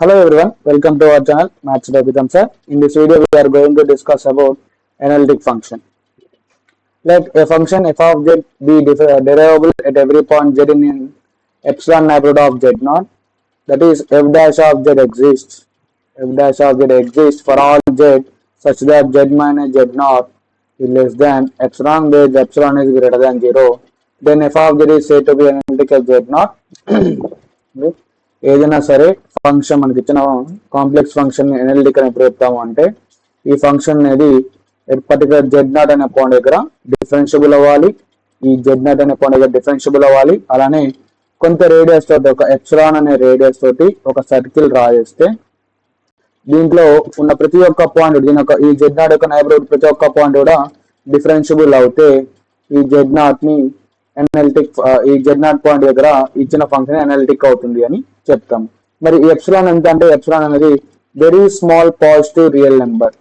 Hello everyone, welcome to our channel Maths with Sir. In this video, we are going to discuss about analytic function. Let a function f of z be derivable at every point z in an epsilon neighborhood of z naught. That is, f dash of z exists. F dash of z exists for all z such that z minus z naught is less than epsilon, where epsilon is greater than 0. Then f of z is said to be analytic at z naught. ఏదైనా సరే function మనకి ఇచ్చిన complex function analytic అని ఎప్పుడు చెప్తాము అంటే ఈ function అనేది పర్టికులర్ జెడ్ నాట్ అనే పాయింట్ దగ్గర డిఫరెన్షియబుల్ అవ్వాలి. ఈ జెడ్ నాట్ అనే పాయింట్ దగ్గర డిఫరెన్షియబుల్ అవ్వాలి. అలానే కొంత రేడియస్ తోటి ఒక ఎప్సిలాన్ అనే రేడియస్ తోటి ఒక సర్కిల్ రాయేస్తే దీంట్లో ఉన్న ప్రతి ఒక్క పాయింట్ దీని యొక్క ఈ జెడ్ నాట్ యొక్క నైబర్హుడ్ ప్రతి ఒక్క పాయింట్ కూడా డిఫరెన్షియబుల్ అవుతే ఈ జెడ్ నాట్ ని ఎనాలిటిక్, ఈ జెడ్ నాట్ పాయింట్ దగ్గర ఇచ్చిన ఫంక్షన్ ఎనాలిటిక్ అవుతుంది అని చెప్తాం. మరి ఈ ఎప్సిలాన్ ఎంత అంటే ఎప్సిలాన్ అనేది very small positive real number.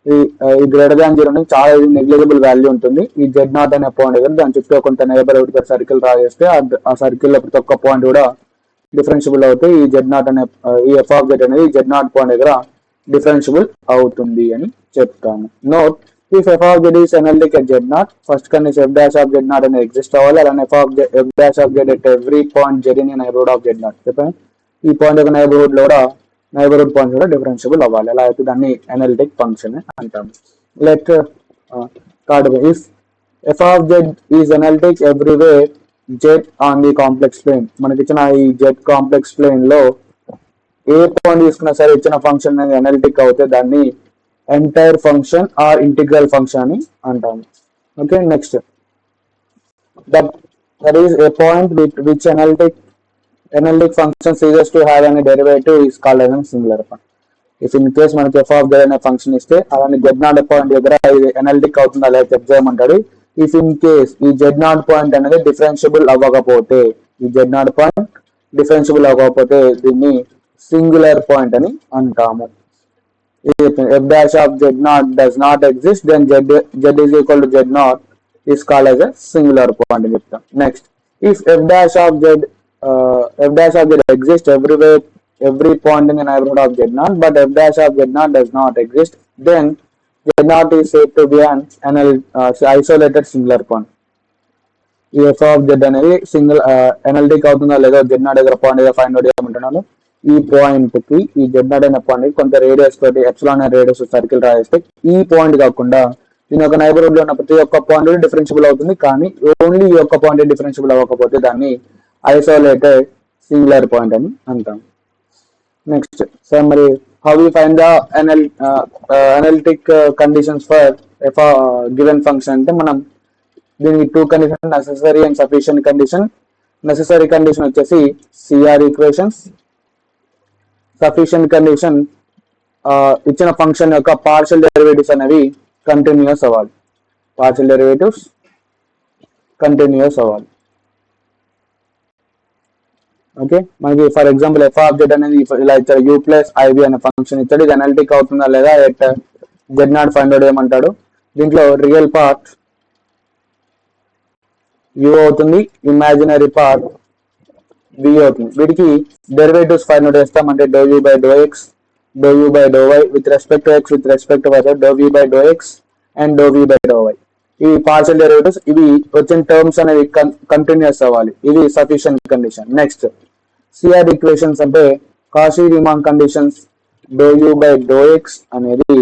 ఈ గ్రేటర్ దాన్ 0 అనేది చాలా నెగ్లిజిబుల్ వాల్యూ ఉంటుంది. ఈ జెడ్ నాట్ అనే పాయింట్ దగ్గర దాని చుట్టూ కొంత నైబర్హుడ్ సర్కిల్ రాజేస్తే ఆ సర్కిల్ లో ప్రతి ఒక్క పాయింట్ కూడా డిఫరెన్షియబుల్ అవుతాయి. ఈ జెడ్ నాట్ అనే ఈ ఎఫ్ ఆఫ్ జెడ్ అనేది జెడ్ నాట్ పాయింట్ దగ్గర డిఫరెన్షియబుల్ అవుతుంది అని చెప్తాము. Note, if f of z is analytic at z naught, first condition f dash of z naught అనేది ఎగ్జిస్ట్ అవ్వాలి. అలానే f dash of z at every point z in a neighborhood of z naught. చెప్పండి, ఈ point యొక్క neighbourhood లో కూడా neighbourhood point కూడా differentiable అవ్వాలి. అలా అయితే దాన్ని ఎనాలిటిక్ ఫంక్షన్ అంటాం. Let if f of z is analytic everywhere z on the complex plane, మనకి ఇచ్చిన ఈ z కాంప్లెక్స్ ప్లేన్ లో ఏ పాయింట్ తీసుకున్నా సరే ఇచ్చిన ఫంక్షన్ అనేది ఎనాలిటిక్ అవుతే దాన్ని entire function are integral function అని అంటాము. Okay, next that is a point with which analytic function ceases to have any derivative is called as a singular point. If in case మనకి f of z అనే function ఇస్తే అలానే z not point దగ్గర ఇది analytic అవుతుందా లేదా check చేయమంటాడు. If in case ఈ z not point అనేది డిఫరెన్షియబుల్ అవ్వకపోతే, ఈ z నాట్ పాయింట్ డిఫరెన్షియబుల్ అవ్వకపోతే దీన్ని సింగులర్ పాయింట్ అని అంటాము. If f dash of z naught does not exist, then z is equal to z naught is called as a singular point. Next, if f dash of z exists everywhere, every point in the neighborhood of z naught, but f dash of z naught does not exist, then z naught is said to be an isolated singular point. ఈ f of z అనేది single analytic అవుతుందా లేదా z naught దగ్గర point దగ్గర find out చేయమంటున్నాను. ఈ point కి ఈ Z not అయిన పాయింట్ కొంత రేడియస్ తోటి ఎప్సిలాన్ రేడియస్ సర్కిల్ రాయేస్తే ఈ పాయింట్ కాకుండా దీని ఒక నైబర్హుడ్ లో ఉన్న ప్రతి ఒక్క పాయింట్ డిఫరెన్షియబుల్ అవుతుంది. కానీ ఓన్లీ ఈ ఒక్క పాయింట్ డిఫరెన్షియబుల్ అవ్వకపోతే దాన్ని ఐసోలేటెడ్ సింగులర్ పాయింట్ అని అంటాం. నెక్స్ట్, సో మరి how we find the analytic conditions for F given function అంటే మనం దీనికి two condition, necessary and sufficient condition. Necessary condition వచ్చేసి సిఆర్ ఈక్వేషన్స్. సఫిషియెంట్ కండిషన్ ఇచ్చిన ఫంక్షన్ యొక్క పార్షియల్ డెరివేటివ్స్ అనేవి కంటిన్యూస్ అవ్వాలి. పార్షియల్ డెరివేటివ్స్ కంటిన్యూస్ అవ్వాలి. ఓకే, మనకి for example F of Z అనేది ఇలా ఇచ్చాడు, యూ ప్లస్ ఐబి అనే ఫంక్షన్ ఇచ్చాడు. ఇది ఎనాలిటిక్ అవుతుందా లేదా at Z naught find out చేయమంటాడు. దీంట్లో రియల్ పార్ట్ యూ అవుతుంది, ఇమాజినరీ పార్ట్ బి అవుతుంది. వీటికి డెరివేటివ్స్ ఫైండ్ అవుట్ చేస్తామంటే dou u by dou x, dou u by dou y with respect to x, with respect to y, dou v by dou x and dou v by dou y. ఈ partial derivatives ఇవి వచ్చిన terms అనేవి continuous అవ్వాలి. ఇది sufficient condition. Next, CR equations అంటే Cauchy Riemann conditions. Dou u by dou x అనేది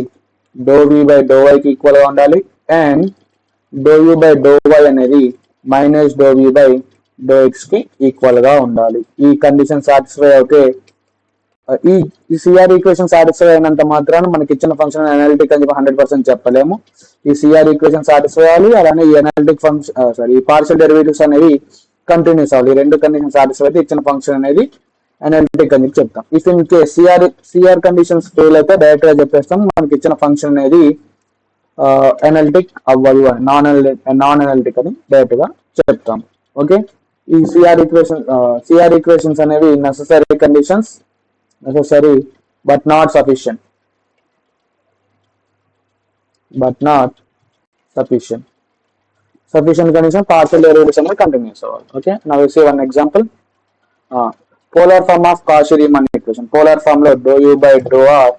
do v by dou y కి equal గా ఉండాలి and dou u by dou y అనేది minus dou v by dou x కి equal గా ఉండాలి. ఈ కండిషన్ సాటిస్ఫై అవుతే ఈ సిఆర్ ఈక్వేషన్ సాటిస్ఫై అయినంత మాత్రాన మనకి ఇచ్చిన ఫంక్షన్ ఎనాలిటిక్ అని 100% చెప్పలేము. ఈ సిఆర్ ఈక్వేషన్ సాటిస్ఫై అవ్వాలి, అలానే ఈ ఎనాలిటిక్ ఫంక్షన్ ఈ పార్షియల్ డెరివేటివ్స్ అనేవి కంటిన్యూస్ అవ్వాలి. ఈ రెండు కండిషన్ సాటిస్ఫై అయితే ఇచ్చిన ఫంక్షన్ అనేది ఎనాలిటిక్ అని చెప్తాం. If in case CR conditions fail అయితే డైరెక్ట్ గా చెప్పేస్తాం మనకి ఇచ్చిన ఫంక్షన్ అనేది ఎనాలిటిక్ అవ్వదు అని, నాన్ ఎనాలిటిక్ అని డైరెక్ట్ గా చెప్తాం. ఓకే, ఈ సిఆర్ ఈక్వేషన్స్ అనేవి necessary conditions, necessary but not sufficient, sufficient condition partial derivatives అనేవి కంటిన్యూస్ అవ్వాలి. Okay, now we see one example. Polar form of Cauchy-Riemann equation. equation. Polar form లో dou u by dou r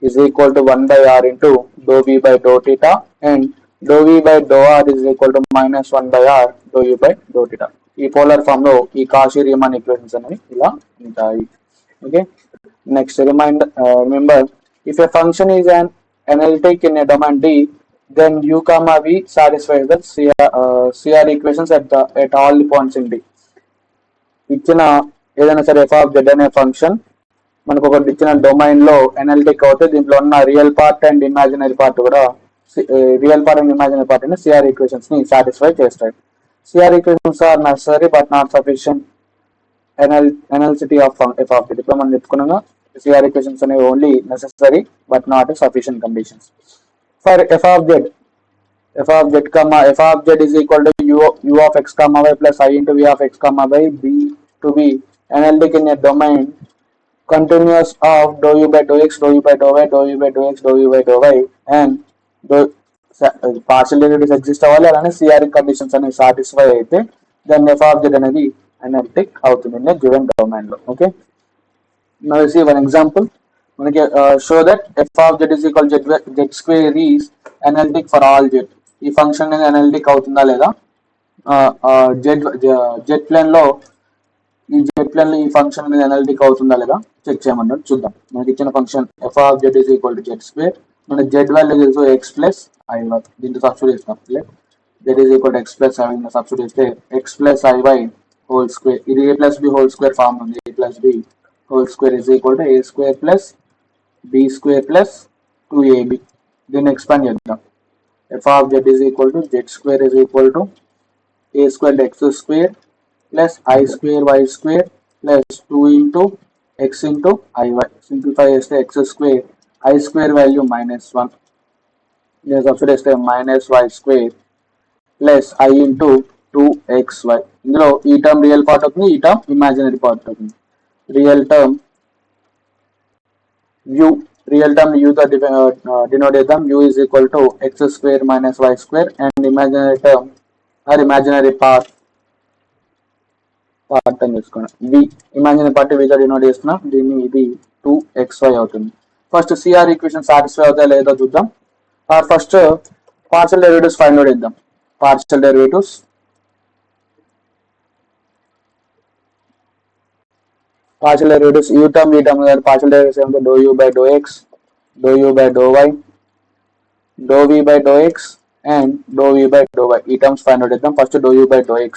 is equal to 1 by r into dou v by dou theta and dou v by dou r is equal to minus 1 by r dou u by dou theta. ఈ polar form లో ఈ Cauchy Riemann equations అనేవి ఇలా ఉంటాయి. Okay, next remember if a function is an analytic in a domain D, then u comma v satisfies the CR equations at all the points in D. ఇచ్చిన ఏదైనా సరే f of z అనే function మనకు ఒకటి ఇచ్చిన domain లో analytic అవుతే దీంట్లో ఉన్న real part and imaginary part కూడా సిఆర్ ఈక్వేషన్స్ ని సాటిస్ఫై చేస్తాయి. CR equations are necessary but not sufficient analyticity of f of z. ఇప్పుడు మనం చెప్పుకున్నాగా సిఆర్ ఈక్వేషన్స్ అనేవి only necessary but not sufficient conditions for f of z. f of z is equal to u of x comma y plus I into v of x comma y b to be analytic in a domain continuous of dou u by dou x, dou u by dou y, dou u by dou x, dou u by dou y and partial derivatives exist అవ్వాలి. అలానే CR conditions అనేవి satisfy అయితే then f of z అనేది analytic అవుతుంది in given domain లో. Okay, now we see one example. మనకి show that f of z is equal to z square is analytic for all z. ఈ function అనేది analytic అవుతుందా లేదా, Z plane లో ఈ ఫంక్షన్ అనేది అనలిటిక్ అవుతుందా లేదా చెక్ చేయమన్నాడు. చూద్దాం. మనకి ఇచ్చిన function f of z is equal to z square. మన జెడ్ వాల్యూ తెలుసు ఎక్స్ ప్లస్ ఐవై. దీంట్లో సబ్స్టిట్యూట్ చేస్తాం. Z is equal to x plus i y substitute చేస్తే x plus i y whole square. ఇది a plus b whole square form ఉంది. A plus b whole square is equal to a square plus b square plus 2ab. దీన్ని expand చేద్దాం. f of z is equal to z square is equal to a squared x square plus I square y square plus 2 into x into iy. Simplify చేస్తే x square I square value minus 1 substitute చేస్తే minus y square plus I into 2xy. ఇందులో ఈ term real part అవుతుంది, ఈ term imaginary part అవుతుంది. Real term u తో denote చేద్దాం. u is equal to x square minus y square and imaginary term or imaginary part అని తీసుకోండి. v imaginary part v తో డినోట్ చేస్తున్నాం. దీన్ని ఇది 2xy అవుతుంది. ఫస్ట్ సిఆర్ ఈక్వేషన్ సాటిస్ఫై అవుతాయో లేదో చూద్దాం. First partial derivatives find out చేద్దాం. Partial derivatives u term v term partial derivatives ఏమంటే dou u by dou x, dou u by dou y, dou v by dou x and dou v by dou y. ఈ terms find out చేద్దాం. First dou u by dou x.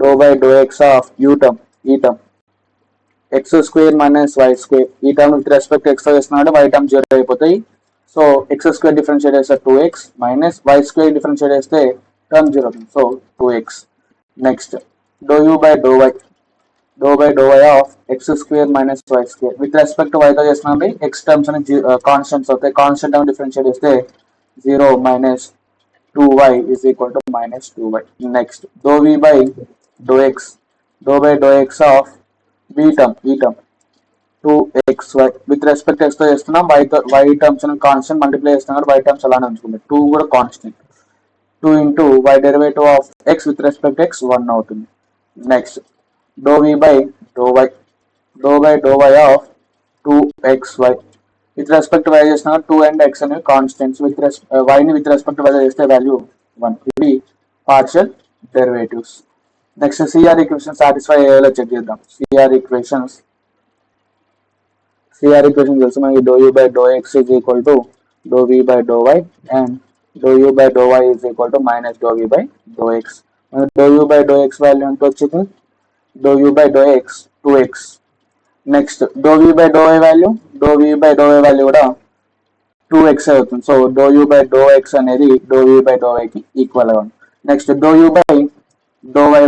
dou by dou x of u term, ఈ term x square minus y square. ఈ term with respect x తో చేస్తున్నాడు, y term 0 అయిపోతాయి. So x square differentiate చేస్తే 2x minus y square differentiate చేస్తే term 0 అవుతుంది. So 2x. Next dou u by dou y. dou by dou y of x square minus y square. With respect y తో చేస్తున్నాం, x terms అని constants అవుతాయి. Constant term differentiate చేస్తే 0 minus 2y is equal to minus 2y. Next dou v by dou x. dou by dou x of v term, 2xy. With respect x తో చేస్తున్నాం, y terms అని constant multiply చేస్తున్నాం, y terms అలానే ఉంచుకుంటాం. 2 కూడా constant. 2 into y derivative of x with respect x 1 అవుతుంది. Next dou v by dou y. dou by dou y of 2xy. With respect y చేసిన 2 and x అనేవి constants. y ని with respect y చేస్తే value 1. ఇవి partial derivatives. Next CR equation satisfy అయ్యేలా check చేద్దాం. CR equation తెలుసు మనకి dou u by dou x is equal to dou v by dou y and dou u by dou y is equal to minus dou v by dou x. dou u by dou x value ఎంత వచ్చింది? dou u by dou x 2x. Next dou v by dou y value కూడా 2x అవుతుంది. So dou u by dou x అనేది dou v by dou y కి equal అవుతుంది. Next dou u by dou y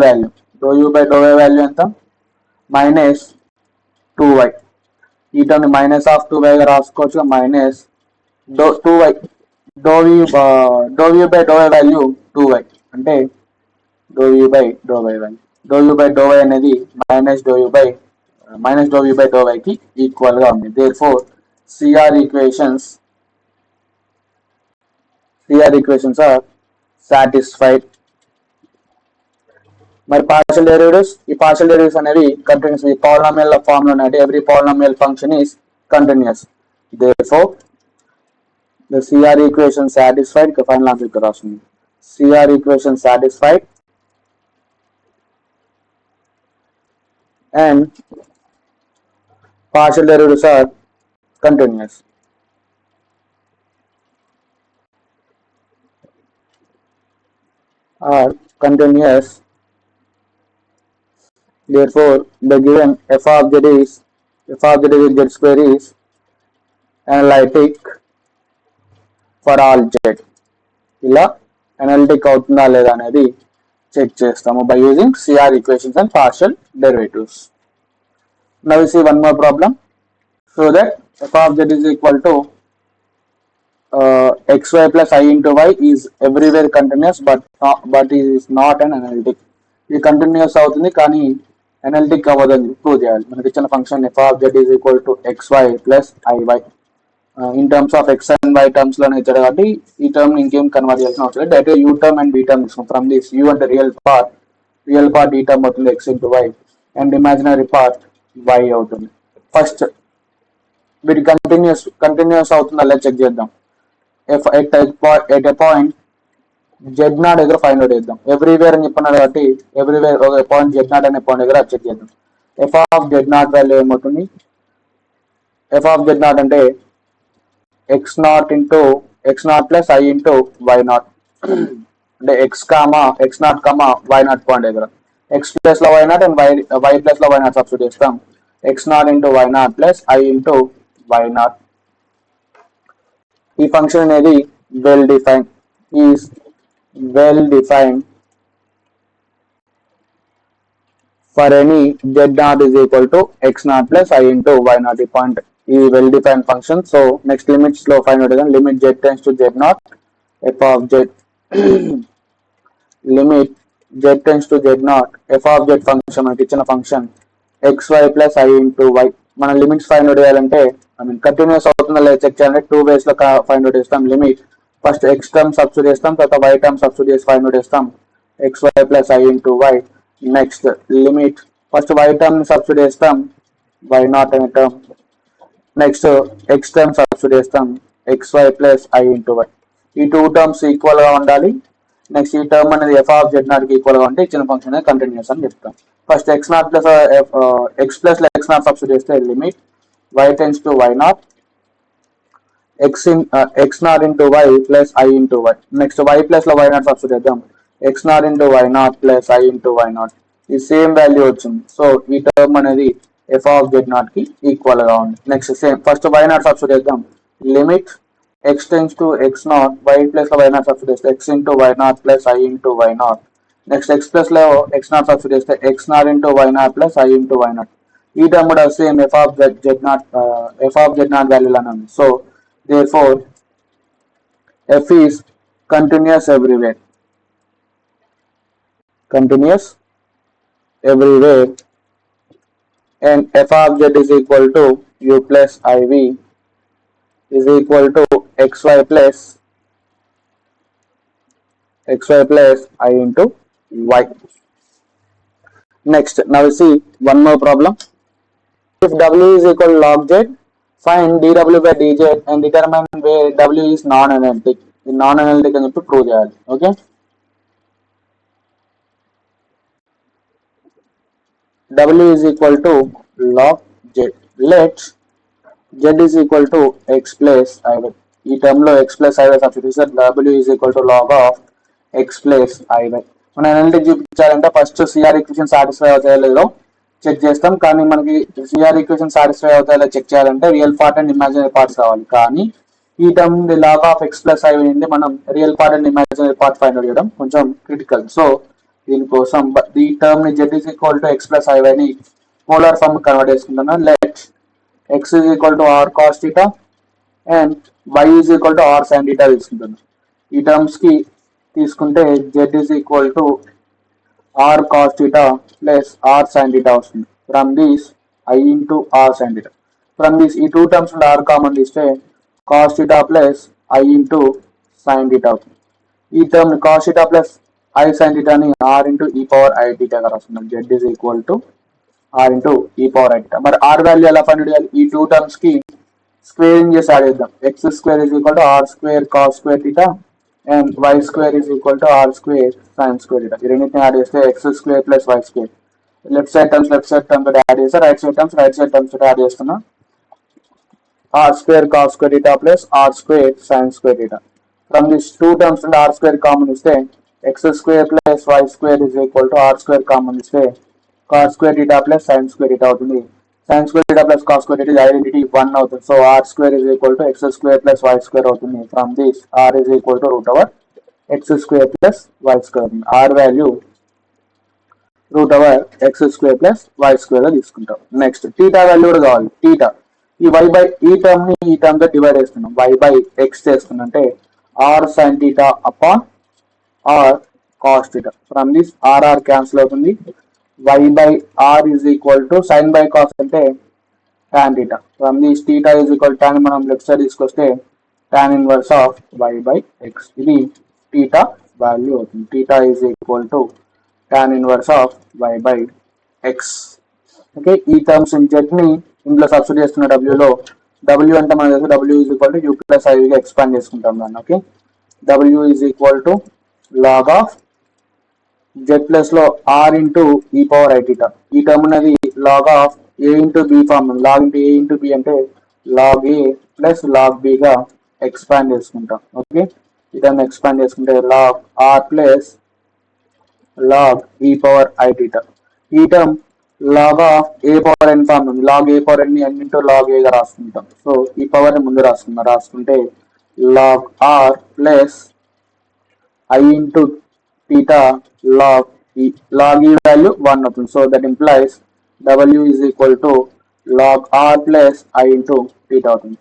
value ఎంత? Minus 2y. ఈ term minus of 2y గా రాసుకోవచ్చు. Minus 2y. dou v by dou y value 2y అంటే dou v by dou y value. dou u by dou y అనేది minus dou v by dou y కి equal గా ఉంది. Therefore CR equations are satisfied. మరి partial derivatives, ఈ partial derivatives అనేవి continuous, ఈ polynomial form లో ఉన్నాయి. Every polynomial function is continuous. Therefore the CR equation satisfied. Final answer ఇక్కడ రాస్తుంది. CR equation satisfied and partial derivatives are continuous. Are continuous. Therefore the given f of z is z square is analytic for all z. ఇలా analytic అవుతుందా లేదా అనేది check చేస్తాము by using CR equations and partial derivatives. Now we see one more problem. So that f of z is equal to xy plus I into y is everywhere continuous but is not an analytic. ఇది continuous అవుతుంది కానీ analytic అవ్వదని prove చేయాలి. మనకి ఇచ్చిన function f of z is equal to xy plus iy. In terms of X and Y terms లోనే ఇచ్చాడు కాబట్టి ఈ టర్మ్ ఇంకేం కన్వర్ట్ చేయాల్సిన అవసరం లేదు. Direct U term and V term తీసుకుంటాం. ఫ్రమ్ దిస్ యూ అంటే రియల్ పార్ట్ ఈ టర్మ్ అవుతుంది X into Y and imaginary part Y అవుతుంది. ఫస్ట్ వీటి కంటిన్యూస్ అవుతుందా లేదా చెక్ చేద్దాం. At a point Z naught దగ్గర ఫైండ్ అవుట్ చేద్దాం. ఎవ్రీవేర్ అని చెప్పినాడు కాబట్టి ఎవ్రీవేర్ ఒక పాయింట్ జెడ్ నాట్ అనే పాయింట్ దగ్గర చెక్ చేద్దాం. F of Z naught value ఏమవుతుంది? ఎఫ్ ఆఫ్ జెడ్ నాట్ అంటే x naught into x naught plus I into y naught అంటే x naught y naught point దగ్గర x ప్లస్ లో y naught and y plus లో y naught substitute చేస్తాం. x naught into y naught plus I into y naught. ఈ function అనేది well defined for any z naught is equal to x naught plus I into y naught. ఈ point ఈ well define function. So next limits లో find out చేద్దాం. Limit z tends to z naught f of z limit z tends to z naught f of z function మనకి ఇచ్చిన function xy plus I into y. మన limits find out చేయాలంటే continuous అవుతుందా లేదా check చేయాలంటే two ways లో find out చేస్తాం. Limit first x term substitute చేస్తాం, తర్వాత y టర్మ్ సబ్స్టిట్యూట్ చేసి ఫైండ్ అవుట్ చేస్తాం xy plus I into y. Next limit first y term substitute చేస్తాం y నాట్ అనే term, next x term substitute చేస్తాం xy plus I into y. ఈ two terms equal గా ఉండాలి. Next ఈ term అనేది f ఆఫ్ z నాట్ కి equal గా ఉంటే ఇచ్చిన ఫంక్షన్ అనేది కంటిన్యూస్ అని చెప్తాం. First x naught plus x plus x naught substitute చేస్తే limit y tends to y naught x naught into y plus I into y. Next y plus లో y naught substitute చేద్దాం x naught into y naught plus I into y naught. ఈ same value వచ్చింది. So ఈ term అనేది f of z naught కి equal గా ఉంది. Next same first y naught substitute చేద్దాం. Limit x tends to x naught y plus లో y naught substitute చేస్తే x into y naught plus I into y not. Next x plus లో x naught substitute చేస్తే x naught into y naught plus I into y naught. ఈ term కూడా same f of z not value లానే ఉంది. So therefore f is continuous everywhere. And f of z is equal to u plus iv is equal to xy plus I into y. Next, now we see one more problem. If w is equal to log z, find dw by dz and determine where w is non-analytic. Non-analytic అని చెప్పి prove చేయాలి. Okay, w is equal to log z. Let z is equal to x plus iy. ఈ term లో x plus iy substitute చేస్తే w is equal to log of x plus iy. మనం analytic చూపించాలంటే first CR equation satisfy అవుతాయో లేదో check చేస్తాం. కానీ మనకి సిఆర్ ఈక్వేషన్ సాటిస్ఫై అవుతాయో చెక్ చేయాలంటే real part and imaginary parts కావాలి. కానీ ఈ term log of x plus iy నుండి మనం real part and imaginary part find out చేయడం కొంచెం క్రిటికల్. సో దీనికోసం ఈ టర్మ్ ని z is equal to x plus iy ని పోలార్ ఫార్మ్ కన్వర్ట్ చేసుకుంటున్నాం. Let x is equal to r cos theta and y is equal to r sin theta తీసుకుంటున్నాం. ఈ terms కి తీసుకుంటే z is equal to r cos theta plus r sin theta వస్తుంది. From this I into r sin theta. From this ఈ two terms నుండి r common తీస్తే cos theta plus I into sin theta అవుతుంది. ఈ term cos theta plus I sin theta ని r into e power I theta గా రాస్తున్నాం. Z is equal to r into e power I theta. మరి r value ఎలా find చేయాలి? ఈ two terms కి స్క్వేరింగ్ చేసి యాడ్ చేద్దాం. x square is equal to r square cos square theta and y square is equal to r square sin square theta. ఈ రెండింటిని add చేస్తే x square plus y square. Left side terms add చేస్తే right side terms add చేస్తున్నా. r square cos square theta plus r square sin square theta. From these two terms and r square common is x square plus y square is equal to r square common is cos square theta plus sin square theta అవుతుంది. Sin square theta plus cos square theta identity 1 అవుతుంది. So r square is equal to x square plus y square అవుతుంది. From this r is equal to root over x square plus y square. r value root over x square plus y square గా తీసుకుంటాం. Next theta value కూడా కావాలి. Theta ఈ y by ఈ term ని ఈ term తో డివైడ్ చేస్తున్నాం. y బై x చేస్తున్నాం అంటే r sin theta upon r cos theta. From this r cancel అవుతుంది. y by r is equal to sin by cos అంటే tan theta. From this theta is equal to tan మనం left side తీసుకొస్తే tan inverse of y by x. ఇది theta value అవుతుంది. theta is equal to tan inverse of y by x. Okay, ఈ terms z ని ఇందులో substitute చేస్తున్న w లో w అంటే మనం తెలుసు w is equal to u plus i గా ఎక్స్పాండ్ చేసుకుంటాం దాన్ని. Okay, w is equal to log of z plus లో r into e power I theta. ఈ టర్మ్ అనేది log of a into b form. Log into a into b అంటే log a plus log b గా expand చేసుకుంటాం. Okay, ఈ term expand చేసుకుంటే log r plus log e power I theta. ఈ term log of a power n form ఉంది. log a power n ని n into log a గా రాసుకుంటాం. So ఈ పవర్ ని ముందు రాసుకుంటే log r plus i into theta log e. log e value 1 అవుతుంది. So that implies w is equal to log r plus i into theta అవుతుంది.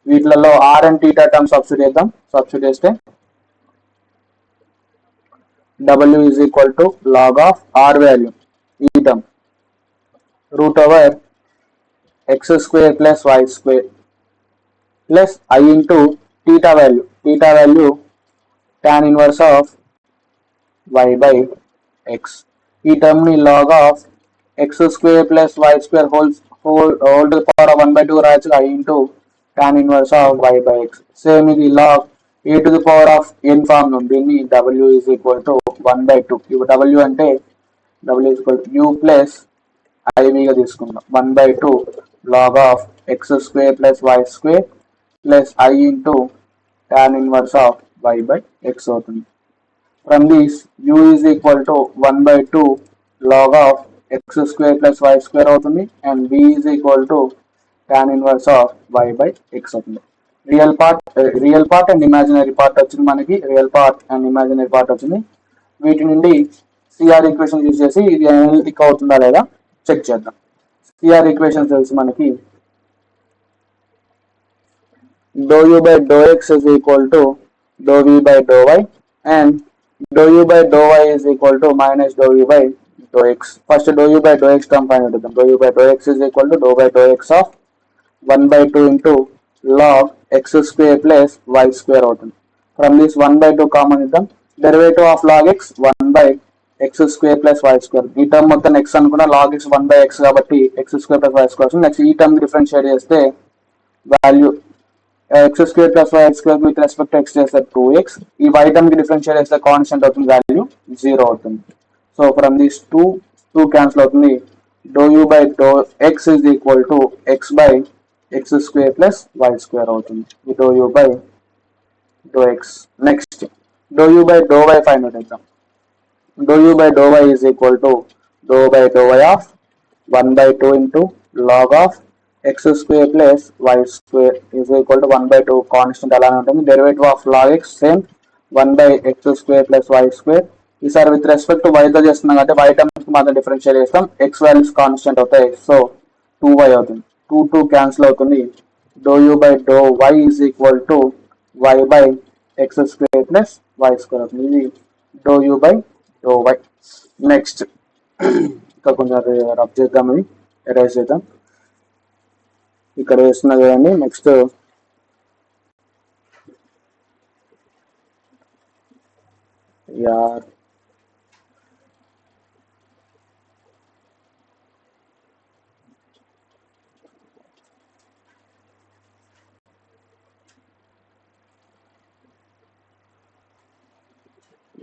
వీటిలలో r and theta term substitute చేద్దాం. Substitute చేస్తే w is equal to log of r value ఈ term root over x square plus y square plus I into theta value tan inverse of y by x. ఈ term ని log of x square plus y square whole to the power of 1 by 2 రాయొచ్చు. I into tan inverse of y by x. Same ఇది log a to the power of n form ఉంది. దీన్ని w is equal to 1 by 2. ఇప్పుడు w అంటే w is equal to u plus iv గా తీసుకుందాం. 1 by 2 log of x square plus y square plus I into tan inverse of y by x అవుతుంది. From this u is equal to 1 by 2 log of x square plus y square అవుతుంది and v is equal to tan inverse of y by x అవుతుంది. Real part and imaginary part వచ్చింది మనకి. Real part and imaginary part వచ్చింది. వీటి నుండి CR equation use చేసి ఇది analytic అవుతుందా లేదా చెక్ చేద్దాం. సిఆర్ ఈక్వేషన్ తెలిసి మనకి dou u by dou x is equal to dou v by dou y and dou u by dou y is equal to minus dou u by dou x. First dou u by dou x term find out చేద్దాం. Dou u by dou x is equal to dou by dou x of 1 by 2 into log x square plus y square అవుతుంది. From this 1 by 2 common ఇద్దాం. Derivative of log X 1 by x square plus y square. ఈ టర్మ్ మొత్తం x అనుకున్నా log x 1 by x కాబట్టి x square plus y square. Next ఈ term differentiate చేస్తే value x square plus y square with respect x చేస్తే 2x. ఈ y term కి డిఫరెన్షియేట్ చేస్తే కాన్స్టెంట్ అవుతుంది, వాల్యూ 0 అవుతుంది. సో ఫ్రమ్ దిస్ 2 క్యాన్సిల్ అవుతుంది. Dou u by dou x is equal to x by x square plus y square అవుతుంది. Dou u by dou x. Next dou u by dou y find out చేద్దాం. dou u by dou y is equal to dou by dou y of 1 by 2 into log of x square plus y square is equal to 1 by 2 constant అలానే ఉంటుంది. Derivative of log x same 1 by x square plus y square. ఈసారి with respect to y తో చేస్తున్నాం కాబట్టి y terms కి మాత్రం differentiate చేస్తాం. x values constant అవుతాయి. సో 2y అవుతుంది. 2 క్యాన్సిల్ అవుతుంది. dou u by dou y is equal to y by x square plus y square అవుతుంది. ఇది dou u by dou y. Next ఇంకా కొంచెం రబ్ చేద్దాం, ఇది ఎరేజ్ చేద్దాం. ఇక్కడ వేస్తున్నా కదండి. నెక్స్ట్ యార్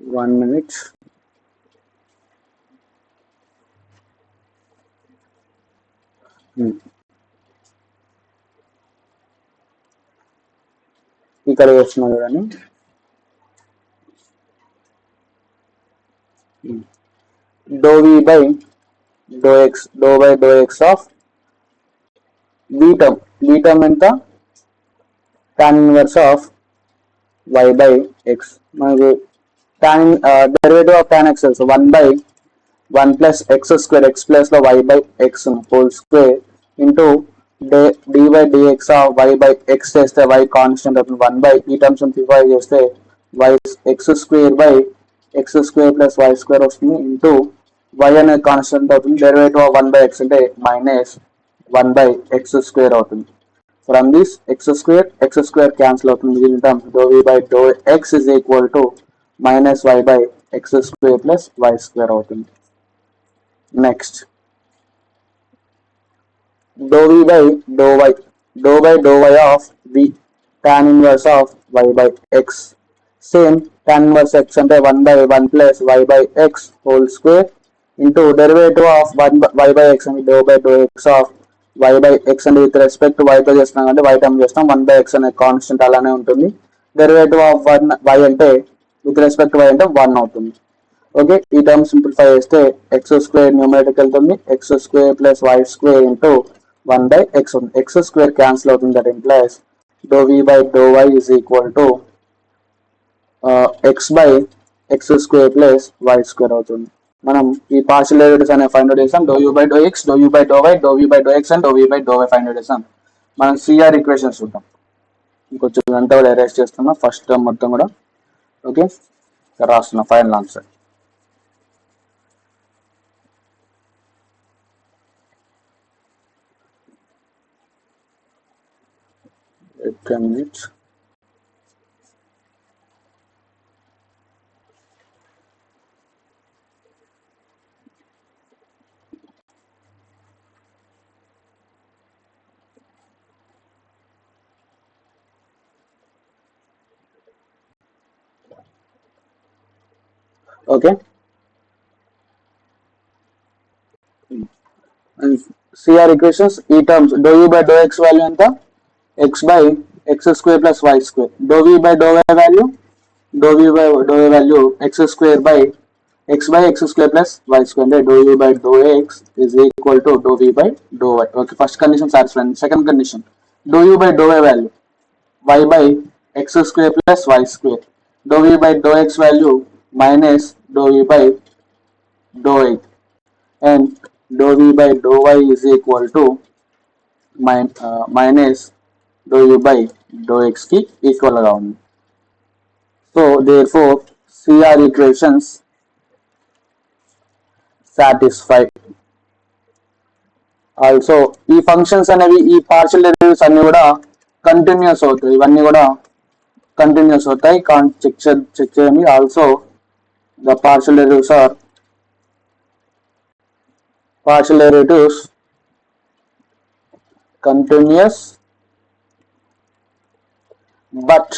1 minute. ఇక్కడ వేస్తున్నా చూడండి. Dou v by dou x, dou by dou x of v term ఎంత, tan inverse of y by x. మనకి డెరివేటివ్ ఆఫ్ tan x తెలుసు, 1 by 1 plus x square, x plus లో y by x whole square into dy dx of y by x చేస్తే y constant అవుతుంది, 1 by ఈ terms simplify చేస్తే y x square by x square plus y square వస్తుంది into y అనేది constant అవుతుంది, derivative of 1 by X అంటే minus 1 by x square అవుతుంది. From this x square cancel అవుతుంది, మిగిలిన term dou v by dou x is equal to minus y by x square plus y square అవుతుంది. Next dou v by dou y of v tan inverse of y by x. Same tan inverse x అంటే 1 by 1 plus y by x whole square into derivative of 1 y by x అంటే dou by dou x of y by x అంటే with respect y తో చేస్తున్నాం అంటే y term చేస్తాం, 1 by x అనే constant అలానే ఉంటుంది, డెరివేటివ్ ఆఫ్ 1 y అంటే విత్ రెస్పెక్ట్ y అంటే 1 అవుతుంది. ఓకే, ఈ టర్మ్ సింప్లిఫై చేస్తే ఎక్స్ స్క్వేర్ న్యూమరేటర్ వెళ్తుంది, x square plus y square into 1 by x ఉంది, ఎక్స్ స్క్వేర్ క్యాన్సిల్ అవుతుంది, that implies dou v by dou y is equal to x by x square plus y square అవుతుంది. మనం ఈ partial derivatives అనే find out చేసాం, dou u by dou x, dou u by dou y, dou v by dou x and dou v by dou y find out చేసాం. మనం CR equations చూద్దాం, ఇంకొంచెం అంతా కూడా ఎరేస్ చేస్తున్నా ఫస్ట్ టర్మ్ మొత్తం కూడా. ఓకే, రాస్తున్నా final answer. Okay, CR equations ఈ terms dou u by dou x value ఎంత, x by x square plus y square, dou v by dou y value, dou v by dou y value x square by x square plus y square అంటే dou u by dou x is equal to dou v by dou y. Okay, first condition satisfied. Second condition dou u by dou y value y by x square plus y square, dou v by dou x value minus dou v by dou y and dou v by dou y is equal to minus dou u by dou x కి equal గా ఉంది. So therefore CR equations satisfied. Also ఈ functions అనేవి, ఈ partial derivatives అన్ని కూడా continuous అవుతాయి, ఇవన్నీ కూడా కంటిన్యూస్ అవుతాయి, చెక్ చేయండి. Also the partial derivatives are continuous but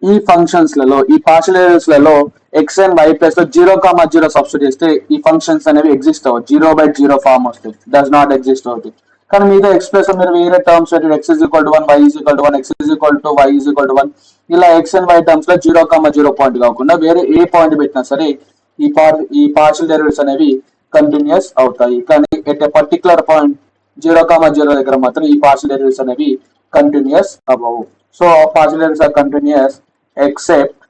ఈ ఫంక్షన్స్ లలో, ఈ పార్షియల్ డెరివేటివ్స్ లలో ఎక్స్ అండ్ వై ప్లస్ లో 0,0 సబ్స్టిట్యూట్ చేస్తే ఈ ఫంక్షన్స్ అనేవి ఎగ్జిస్ట్ అవ్వవు, 0/0 ఫార్మ్ వస్తాయి, డస్ నాట్ ఎగ్జిస్ట్ అవుతాయి. కానీ మీతో ఎక్స్ప్రెస్ మీరు వేరే టర్మ్స్ పెట్టి x is equal to 1, y is equal to 1, x is equal to y is equal to 1 ఇలా ఎక్స్ అండ్ వై టర్మ్స్ లో 0,0 పాయింట్ కాకుండా వేరే ఏ పాయింట్ పెట్టినా సరే ఈ పార్షియల్ డెరివేటివ్స్ అనేవి కంటిన్యూస్ అవుతాయి. కానీ ఎట్ ఎ పర్టికులర్ పాయింట్ 0,0 దగ్గర మాత్రం ఈ పార్షియల్ డెరివేటివ్స్ అనేవి కంటిన్యూస్ అవ్వవు. So partial derivatives are continuous except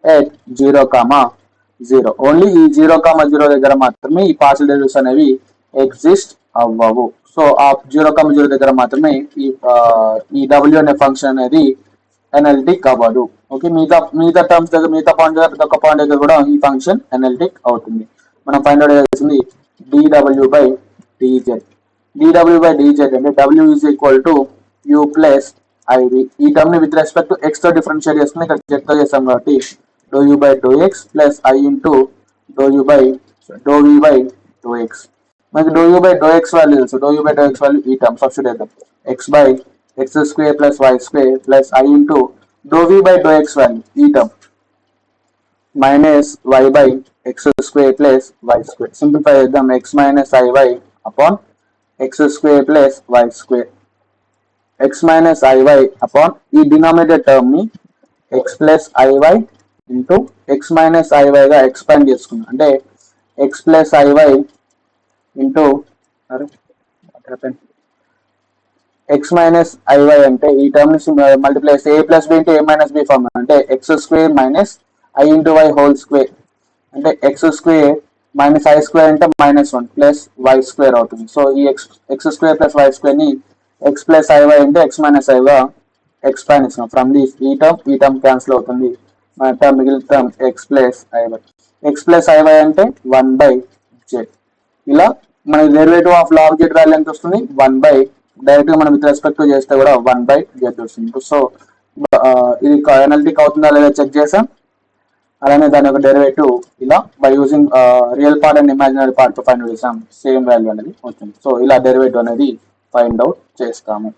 at 0,0. Only ఈ 0,0 దగ్గర మాత్రమే ఈ పార్షియల్ డెరివేటివ్స్ అనేవి ఎగ్జిస్ట్ అవ్వవు. సో ఆ 0,0 దగ్గర మాత్రమే ఈ w అనే ఫంక్షన్ అనేది ఎనాలిటిక్ అవ్వదు. ఓకే, మిగతా టర్మ్స్ దగ్గర, మిగతా పాయింట్ దగ్గర, ప్రతి ఒక్క పాయింట్ దగ్గర కూడా ఈ ఫంక్షన్ ఎనాలిటిక్ అవుతుంది. మనం ఫైండ్ అవుట్ చేయాల్సింది dw by dz. dw by dz అంటే w is equal to u plus iv. ఈ టర్మ్ ని విత్ రెస్పెక్ట్ టు x తో డిఫరెన్షియేట్ చేసుకుని ఇక్కడ చెక్ చేస్తాం కాబట్టి dou u by dou x plus I into dou v by dou x. మనకి dou u by dou x value తెలుసు, dou u by dou x value ఈ term substitute చేద్దాం, x by x square plus y square plus I into dou v by dou x value ఈ term minus y by x square plus y square. Simplify చేద్దాం. x minus iy upon x square plus y square. x minus iy upon ఈ denominator term ని x plus iy into x minus iy గా expand చేసుకున్నాం. అంటే x plus iy into x minus iy అంటే ఈ term ని multiply చేస్తే a plus b into a minus b form అంటే x square minus I into y whole square అంటే x square minus I square అంటే -1 plus y square అవుతుంది. So ఈ x square plus y square ని x plus iy into x minus i గా expand చేసాం. From this ఈ term cancel అవుతుంది. మన టర్మ్ మిగిలిన term x plus iy. x plus iy అంటే 1/z. ఇలా మన derivative of log z value ఎంత వస్తుంది 1/, డైరెక్ట్ గా మనం విత్ రెస్పెక్ట్ చేస్తే కూడా 1/z వస్తుంది. సో ఇది ఎనాలిటిక్ అవుతుందా లేదా చెక్ చేసాం. అలానే దాని యొక్క డెరివేటివ్ ఇలా by using real part and imaginary part తో ఫైండ్ చేసాం. సేమ్ వాల్యూ అనేది వస్తుంది. సో ఇలా డెరివేటివ్ అనేది ఫైండ్ అవుట్ చేస్తాము.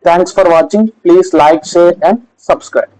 Thanks for watching. Please like, share and subscribe.